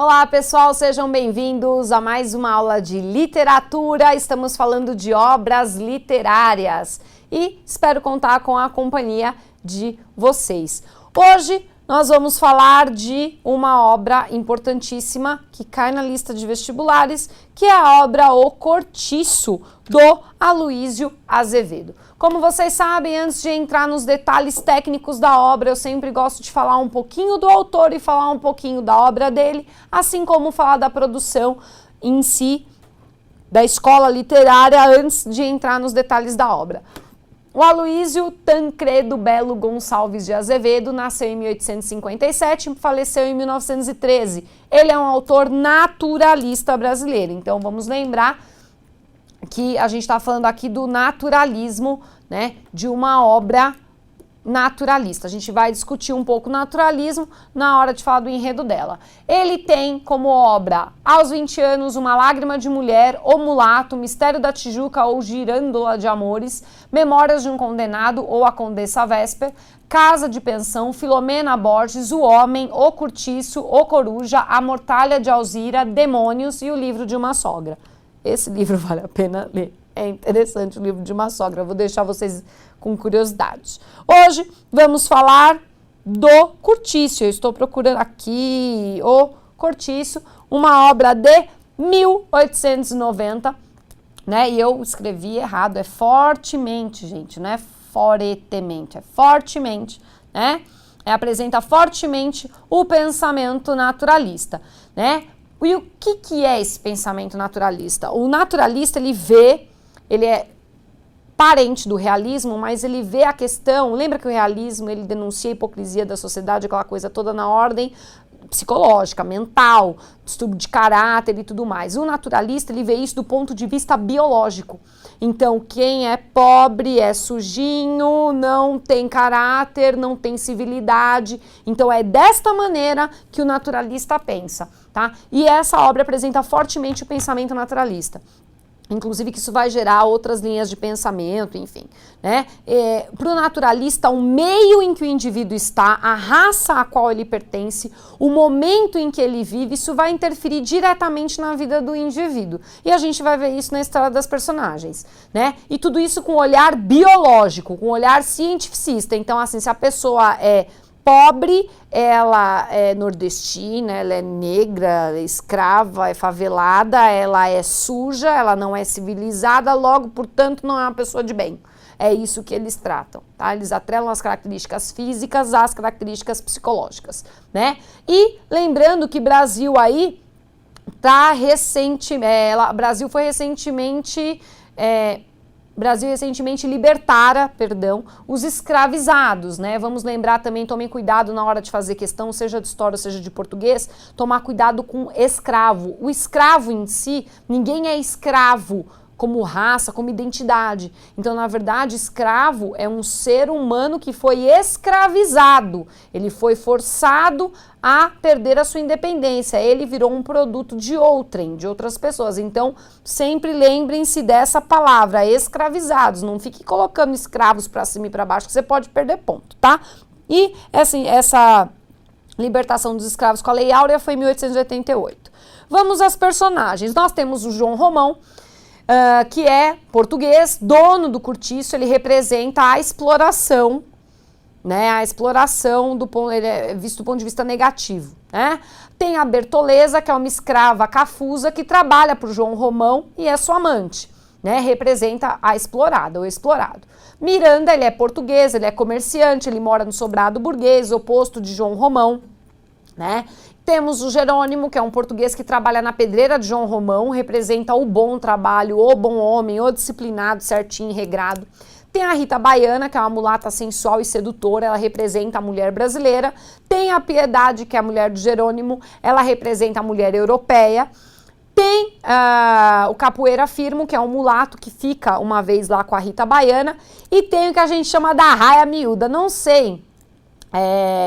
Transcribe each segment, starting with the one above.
Olá pessoal, sejam bem-vindos a mais uma aula de literatura. Estamos falando de obras literárias e espero contar com a companhia de vocês. Hoje nós vamos falar de uma obra importantíssima que cai na lista de vestibulares, que é a obra O Cortiço, do Aloísio Azevedo. Como vocês sabem, antes de entrar nos detalhes técnicos da obra, eu sempre gosto de falar um pouquinho do autor e falar um pouquinho da obra dele, assim como falar da produção em si, da escola literária, antes de entrar nos detalhes da obra. O Aloísio Tancredo Belo Gonçalves de Azevedo nasceu em 1857 e faleceu em 1913. Ele é um autor naturalista brasileiro, então vamos lembrar que a gente está falando aqui do naturalismo, né, de uma obra naturalista. A gente vai discutir um pouco o naturalismo na hora de falar do enredo dela. Ele tem como obra, aos 20 anos, Uma Lágrima de Mulher, O Mulato, Mistério da Tijuca ou Girândola de Amores, Memórias de um Condenado ou A Condessa Vésper, Casa de Pensão, Filomena Borges, O Homem, O Cortiço, O Coruja, A Mortalha de Alzira, Demônios e O Livro de uma Sogra. Esse livro vale a pena ler. É interessante o livro de uma sogra. Eu vou deixar vocês com curiosidades. Hoje vamos falar do Cortiço. Eu estou procurando aqui O Cortiço, uma obra de 1890, né? E eu escrevi errado. É fortemente, gente, não é foretemente, é fortemente, né? Apresenta fortemente o pensamento naturalista, né? E o que é esse pensamento naturalista? O naturalista, ele é parente do realismo, mas ele vê a questão, lembra que o realismo, ele denuncia a hipocrisia da sociedade, aquela coisa toda na ordem psicológica, mental, distúrbio de caráter e tudo mais. O naturalista, ele vê isso do ponto de vista biológico. Então, quem é pobre é sujinho, não tem caráter, não tem civilidade. Então, é desta maneira que o naturalista pensa, tá? E essa obra apresenta fortemente o pensamento naturalista. Inclusive que isso vai gerar outras linhas de pensamento, enfim, né? Para o naturalista, o meio em que o indivíduo está, a raça a qual ele pertence, o momento em que ele vive, isso vai interferir diretamente na vida do indivíduo. E a gente vai ver isso na história das personagens, né? E tudo isso com um olhar biológico, com um olhar cientificista. Então, assim, se a pessoa é pobre, ela é nordestina, ela é negra, é escrava, é favelada, ela é suja, ela não é civilizada, logo, portanto, não é uma pessoa de bem. É isso que eles tratam, tá? Eles atrelam as características físicas às características psicológicas, né? E lembrando que Brasil aí tá Brasil recentemente libertara, os escravizados, né? Vamos lembrar também, tomem cuidado na hora de fazer questão, seja de história, seja de português, tomar cuidado com escravo. O escravo em si, ninguém é escravo como raça, como identidade. Então, na verdade, escravo é um ser humano que foi escravizado. Ele foi forçado a perder a sua independência. Ele virou um produto de outrem, de outras pessoas. Então, sempre lembrem-se dessa palavra, escravizados. Não fique colocando escravos para cima e para baixo, que você pode perder ponto, tá? E, assim, essa libertação dos escravos com a Lei Áurea foi em 1888. Vamos às personagens. Nós temos o João Romão, que é português, dono do Cortiço. Ele representa a exploração, né? A exploração ele é visto do ponto de vista negativo, né? Tem a Bertoleza, que é uma escrava cafusa que trabalha para o João Romão e é sua amante, né? Representa a explorada, o explorado. Miranda, ele é português, ele é comerciante, ele mora no sobrado burguês, oposto de João Romão, né? Temos o Jerônimo, que é um português que trabalha na pedreira de João Romão, representa o bom trabalho, o bom homem, o disciplinado, certinho, regrado. Tem a Rita Baiana, que é uma mulata sensual e sedutora, ela representa a mulher brasileira. Tem a Piedade, que é a mulher do Jerônimo, ela representa a mulher europeia. Tem o Capoeira Firmo, que é um mulato que fica uma vez lá com a Rita Baiana. E tem o que a gente chama da raia miúda, não sei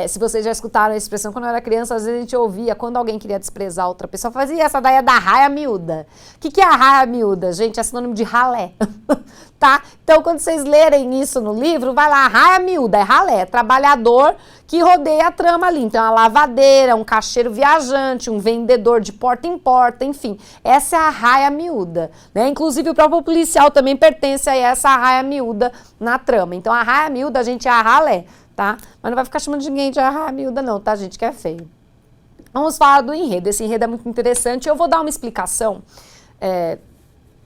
Se vocês já escutaram a expressão, quando eu era criança, às vezes a gente ouvia, quando alguém queria desprezar outra pessoa, fazia essa daí é da raia miúda. O que é a raia miúda? Gente, é sinônimo de ralé, tá? Então, quando vocês lerem isso no livro, vai lá, raia miúda, é ralé, é trabalhador que rodeia a trama ali. Então, é uma lavadeira, um caixeiro viajante, um vendedor de porta em porta, enfim. Essa é a raia miúda, né? Inclusive, o próprio policial também pertence a essa raia miúda na trama. Então, a raia miúda, a gente é a ralé, tá? Mas não vai ficar chamando de ninguém de miúda não, tá, gente? Que é feio. Vamos falar do enredo. Esse enredo é muito interessante. Eu vou dar uma explicação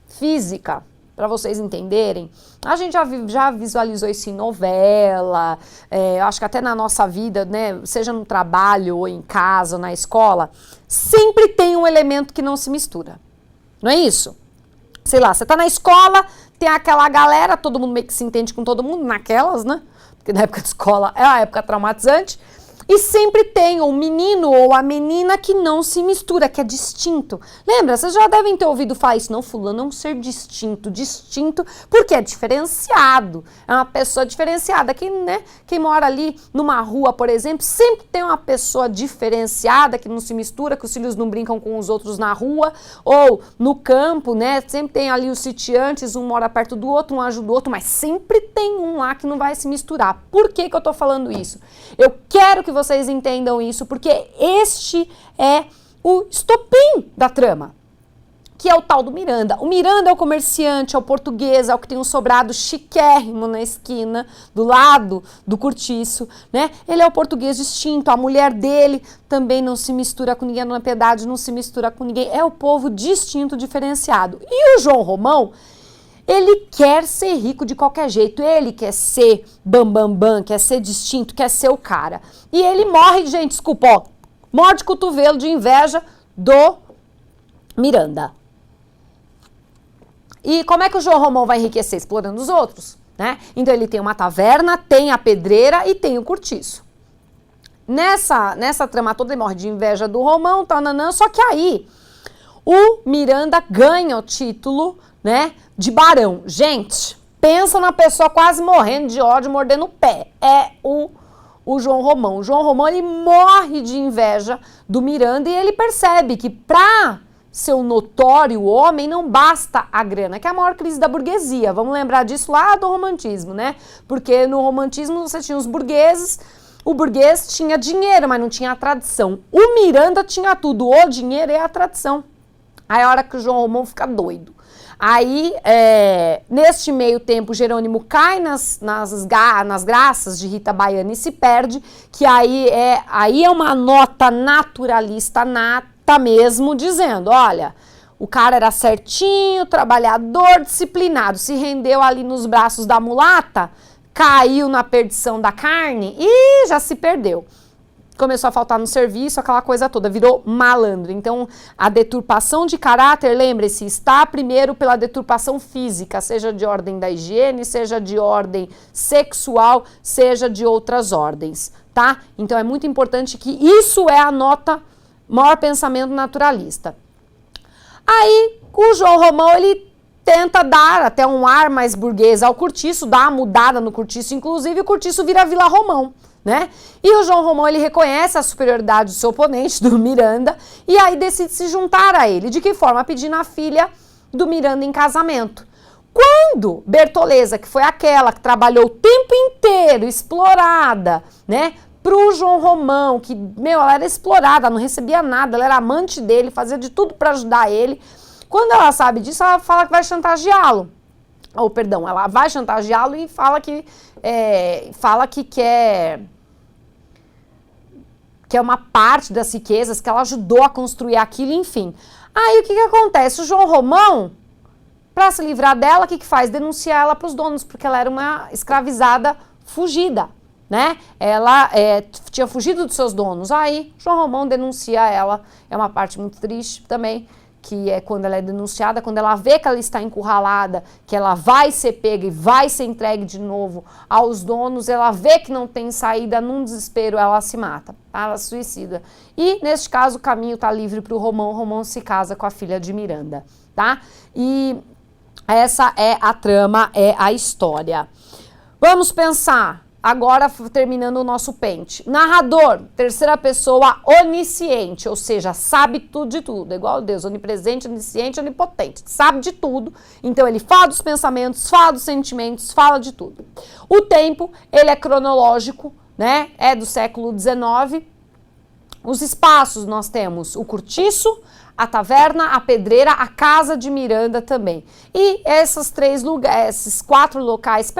física para vocês entenderem. A gente já visualizou isso em novela, acho que até na nossa vida, né? Seja no trabalho ou em casa, ou na escola, sempre tem um elemento que não se mistura. Não é isso? Sei lá, você tá na escola, tem aquela galera, todo mundo meio que se entende com todo mundo, naquelas, né? Porque na época de escola é uma época traumatizante, e sempre tem o menino ou a menina que não se mistura, que é distinto. Lembra? Vocês já devem ter ouvido falar isso. Não, fulano é um ser distinto. Distinto porque é diferenciado. É uma pessoa diferenciada. Quem mora ali numa rua, por exemplo, sempre tem uma pessoa diferenciada que não se mistura, que os filhos não brincam com os outros na rua, ou no campo, né? Sempre tem ali os sitiantes, um mora perto do outro, um ajuda o outro, mas sempre tem um lá que não vai se misturar. Por que eu tô falando isso? Eu quero que vocês entendam isso, porque este é o estopim da trama, que é o tal do Miranda. O Miranda é o comerciante, é o português, é o que tem um sobrado chiquérrimo na esquina, do lado do cortiço, né? Ele é o português distinto, a mulher dele também não se mistura com ninguém, na piedade não se mistura com ninguém, é o povo distinto, diferenciado. E o João Romão, ele quer ser rico de qualquer jeito, ele quer ser bambambam, quer ser distinto, quer ser o cara. E ele morre, gente, desculpa, ó, morre de cotovelo de inveja do Miranda. E como é que o João Romão vai enriquecer? Explorando os outros, né? Então ele tem uma taverna, tem a pedreira e tem o cortiço. Nessa trama toda ele morre de inveja do Romão, tananã, só que aí o Miranda ganha o título, né, de barão. Gente, pensa na pessoa quase morrendo de ódio, mordendo o pé. É o João Romão. O João Romão, ele morre de inveja do Miranda e ele percebe que para ser um notório homem não basta a grana, que é a maior crise da burguesia. Vamos lembrar disso lá do romantismo, né? Porque no romantismo você tinha os burgueses, o burguês tinha dinheiro, mas não tinha a tradição. O Miranda tinha tudo, o dinheiro e a tradição. Aí a hora que o João Romão fica doido. Aí, neste meio tempo, Jerônimo cai nas graças de Rita Baiana e se perde, que aí é uma nota naturalista nata mesmo, dizendo, olha, o cara era certinho, trabalhador, disciplinado, se rendeu ali nos braços da mulata, caiu na perdição da carne e já se perdeu. Começou a faltar no serviço, aquela coisa toda, virou malandro. Então, a deturpação de caráter, lembre-se, está primeiro pela deturpação física, seja de ordem da higiene, seja de ordem sexual, seja de outras ordens, tá? Então, é muito importante que isso é a nota, maior pensamento naturalista. Aí, o João Romão, ele tenta dar até um ar mais burguês ao cortiço, dá uma mudada no cortiço, inclusive o cortiço vira Vila Romão. Né? E o João Romão, ele reconhece a superioridade do seu oponente, do Miranda, e aí decide se juntar a ele. De que forma? Pedindo a filha do Miranda em casamento. Quando Bertoleza, que foi aquela que trabalhou o tempo inteiro, explorada, né, pro João Romão, que, ela era explorada, não recebia nada, ela era amante dele, fazia de tudo para ajudar ele. Quando ela sabe disso, ela fala que vai chantageá-lo. Ou, perdão, ela vai chantageá-lo e fala que quer uma parte das riquezas, que ela ajudou a construir aquilo, enfim. Aí o que acontece? O João Romão, para se livrar dela, o que faz? Denuncia ela para os donos, porque ela era uma escravizada fugida, né? Ela tinha fugido dos seus donos. Aí João Romão denuncia ela, é uma parte muito triste também, que é quando ela é denunciada, quando ela vê que ela está encurralada, que ela vai ser pega e vai ser entregue de novo aos donos, ela vê que não tem saída, num desespero ela se mata, ela se suicida. E, neste caso, o caminho está livre para o Romão. O Romão se casa com a filha de Miranda, tá? E essa é a trama, é a história. Vamos pensar, agora terminando o nosso pente. Narrador, terceira pessoa onisciente, ou seja, sabe tudo de tudo, igual Deus, onipresente, onisciente, onipotente, sabe de tudo. Então ele fala dos pensamentos, fala dos sentimentos, fala de tudo. O tempo, ele é cronológico, né? É do século XIX. Os espaços, nós temos o cortiço, a taverna, a pedreira, a casa de Miranda também. E esses 4 locais,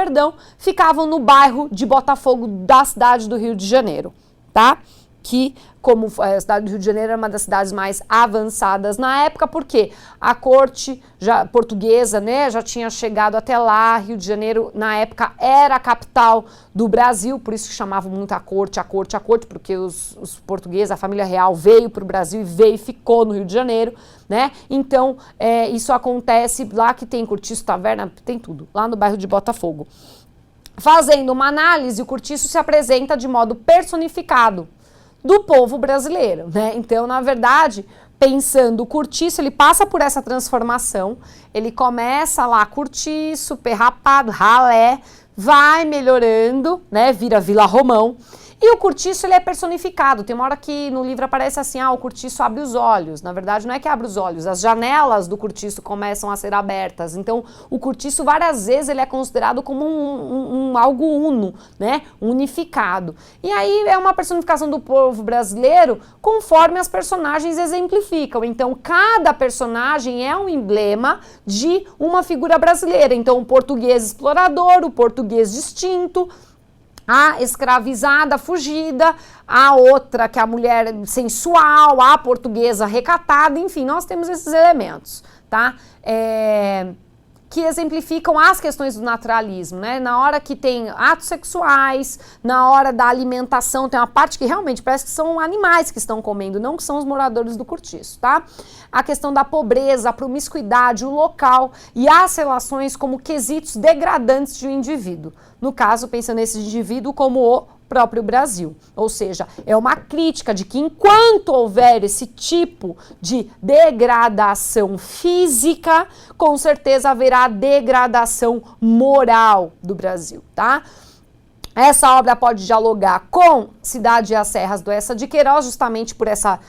ficavam no bairro de Botafogo da cidade do Rio de Janeiro, tá? Que, como a cidade do Rio de Janeiro era uma das cidades mais avançadas na época, porque a corte portuguesa, né, já tinha chegado até lá. Rio de Janeiro, na época, era a capital do Brasil, por isso que chamavam muito a corte, porque os portugueses, a família real veio para o Brasil e ficou no Rio de Janeiro, né? Então, isso acontece lá que tem cortiço, taverna, tem tudo, lá no bairro de Botafogo. Fazendo uma análise, o cortiço se apresenta de modo personificado do povo brasileiro, né? Então, na verdade, pensando o cortiço, ele passa por essa transformação, ele começa lá cortiço, perrapado, ralé, vai melhorando, né? Vira Vila Romão. E o cortiço, ele é personificado. Tem uma hora que no livro aparece assim, o cortiço abre os olhos. Na verdade, não é que abre os olhos, as janelas do cortiço começam a ser abertas. Então, o cortiço, várias vezes, ele é considerado como algo uno, né? Unificado. E aí, é uma personificação do povo brasileiro conforme as personagens exemplificam. Então, cada personagem é um emblema de uma figura brasileira. Então, o português explorador, o português distinto, a escravizada fugida, a outra que é a mulher sensual, a portuguesa recatada, enfim, nós temos esses elementos, tá? Que exemplificam as questões do naturalismo, né? Na hora que tem atos sexuais, na hora da alimentação, tem uma parte que realmente parece que são animais que estão comendo, não que são os moradores do cortiço, tá? A questão da pobreza, a promiscuidade, o local e as relações como quesitos degradantes de um indivíduo. No caso, pensando nesse indivíduo como o próprio Brasil. Ou seja, é uma crítica de que enquanto houver esse tipo de degradação física, com certeza haverá degradação moral do Brasil, tá? Essa obra pode dialogar com Cidade e as Serras do Eça de Queiroz, justamente por essa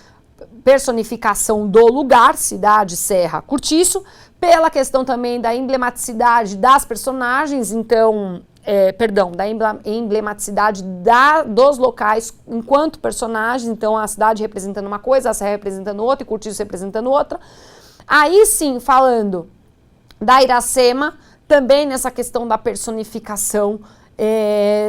personificação do lugar, cidade, serra, cortiço, pela questão também da emblematicidade das personagens, então, da emblematicidade dos locais enquanto personagens, então a cidade representando uma coisa, a serra representando outra e o cortiço representando outra. Aí sim, falando da Iracema, também nessa questão da personificação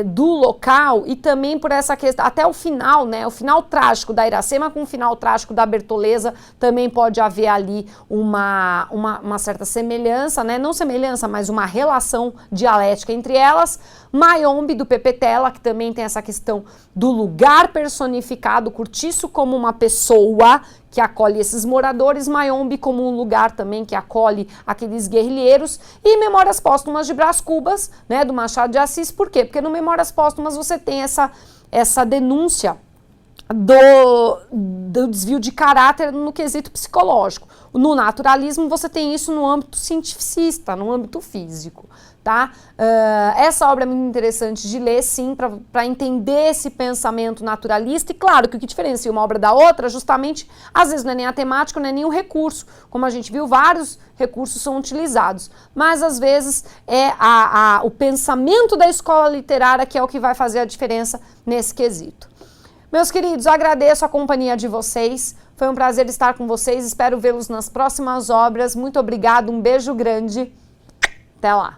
do local e também por essa questão, até o final, né, o final trágico da Iracema com o final trágico da Bertoleza, também pode haver ali uma certa semelhança, né, não semelhança, mas uma relação dialética entre elas. Mayombe, do Pepe Tela, que também tem essa questão do lugar personificado, cortiço como uma pessoa que acolhe esses moradores, Mayombe como um lugar também que acolhe aqueles guerrilheiros, e Memórias Póstumas de Brás Cubas, né, do Machado de Assis. Por quê? Porque no Memórias Póstumas você tem essa denúncia do desvio de caráter no quesito psicológico. No naturalismo você tem isso no âmbito cientificista, no âmbito físico, tá? Essa obra é muito interessante de ler, sim, para entender esse pensamento naturalista. E claro que o que diferencia uma obra da outra, justamente, às vezes não é nem a temática, não é nem o recurso. Como a gente viu, vários recursos são utilizados, mas às vezes é o pensamento da escola literária que é o que vai fazer a diferença nesse quesito. Meus queridos, agradeço a companhia de vocês, foi um prazer estar com vocês, espero vê-los nas próximas obras. Muito obrigado, um beijo grande, até lá!